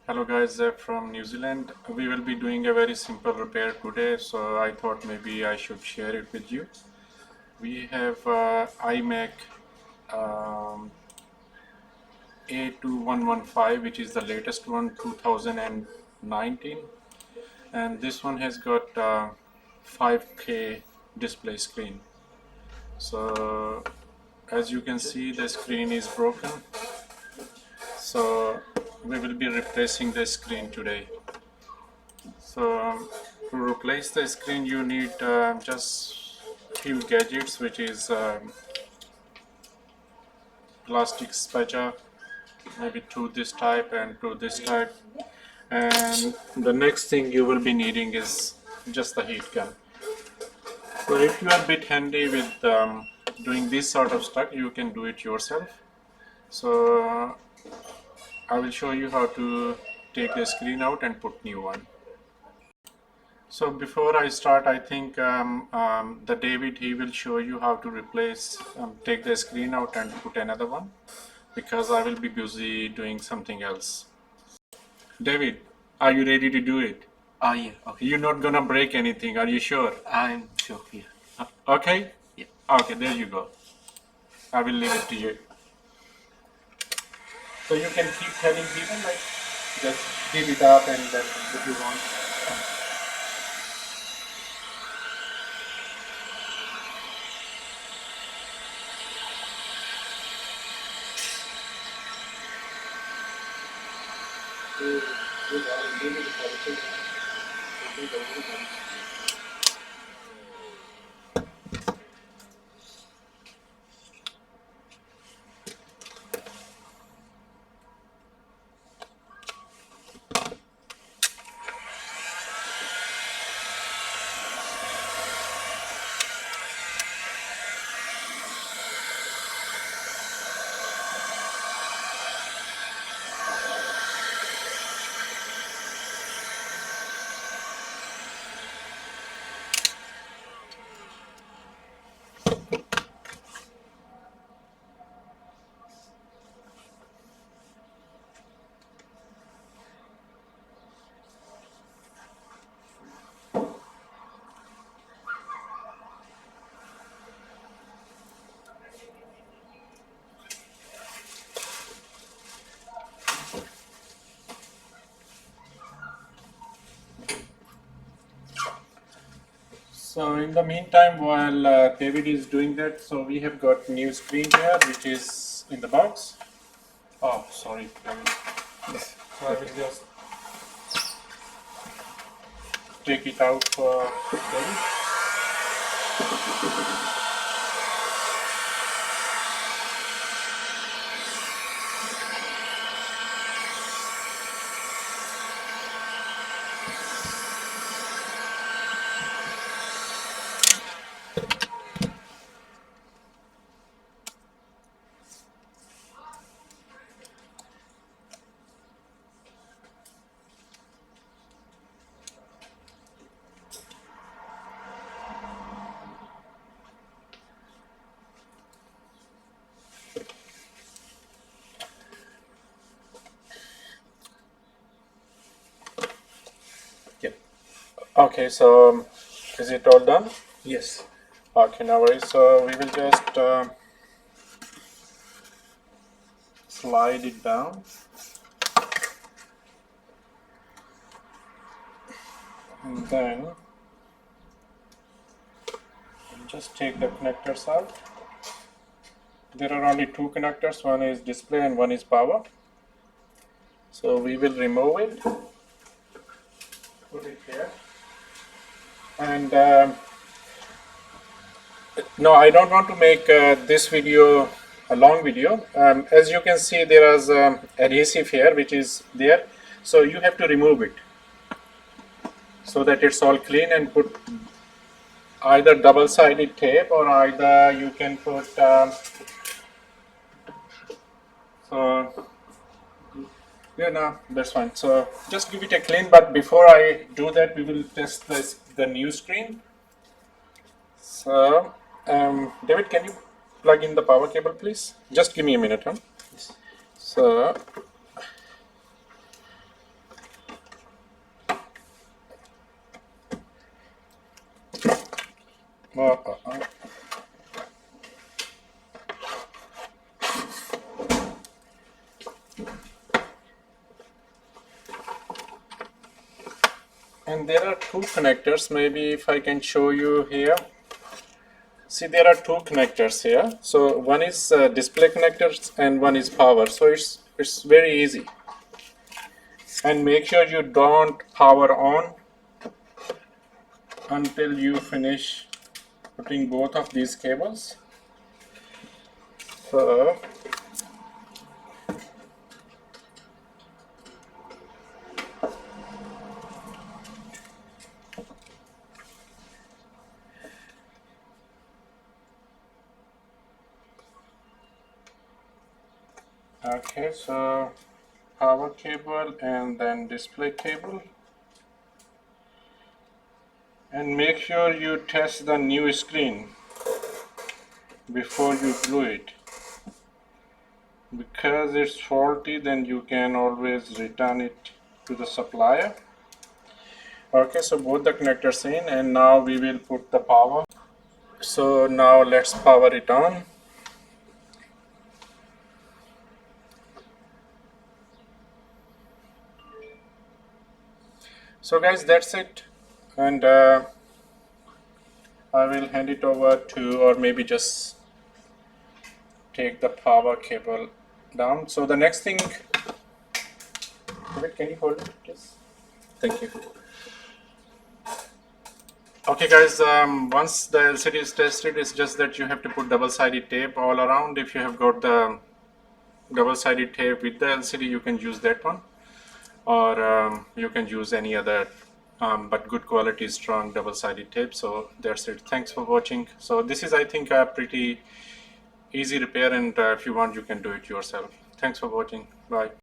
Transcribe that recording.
Hello guys, Zeb from New Zealand. We will be doing a very simple repair today, so I thought maybe I should share it with you. We have iMac um, A2115, which is the latest one, 2019, and this one has got 5K display screen. So as you can see, the screen is broken. So we will be replacing the screen today. So to replace the screen, you need just few gadgets, which is plastic spatula, maybe two this type and two this type. And the next thing you will be needing is just the heat gun. So if you are a bit handy with doing this sort of stuff, you can do it yourself. So I will show you how to take the screen out and put new one. So before I start, I think the David, he will show you how to replace, take the screen out and put another one, because I will be busy doing something else. David, are you ready to do it? Yeah, okay. You're not gonna break anything, are you sure? I'm sure, yeah. Okay? Yeah. Okay, there you go. I will leave it to you. So you can keep telling people, like, just heat it up and then if you want. So in the meantime, while David is doing that, so we have got new screen here, which is in the box. Oh, sorry, David. Yes. So I will just take it out for David. Yeah. Okay, so is it all done? Yes. Okay, no worries. So we will just slide it down. And then just take the connectors out. There are only two connectors, one is display and one is power. So we will remove it, put it here. And no, I don't want to make this video a long video. As you can see, there is adhesive here which is there. So you have to remove it so that it's all clean, and put either double-sided tape or either you can put so yeah, no, that's fine. So just give it a clean, but before I do that, we will test the new screen. So David, can you plug in the power cable, please? Just give me a minute, huh? Yes. So And there are two connectors. Maybe if I can show you here. See, there are two connectors here. So one is display connectors and one is power. So it's very easy. And make sure you don't power on until you finish putting both of these cables. So okay, so power cable and then display cable, and make sure you test the new screen before you glue it, because it's faulty then you can always return it to the supplier. Okay, so both the connectors in, and now we will put the power. So now let's power it on. So guys, that's it, and I will hand it over to, or maybe just take the power cable down. So the next thing, can you hold it please? Thank you. Okay guys, once the LCD is tested, it's just that you have to put double-sided tape all around. If you have got the double-sided tape with the LCD, you can use that one, or you can use any other but good quality strong double-sided tape. So that's it. Thanks for watching. So this is, I think, a pretty easy repair, and if you want, you can do it yourself. Thanks for watching. Bye.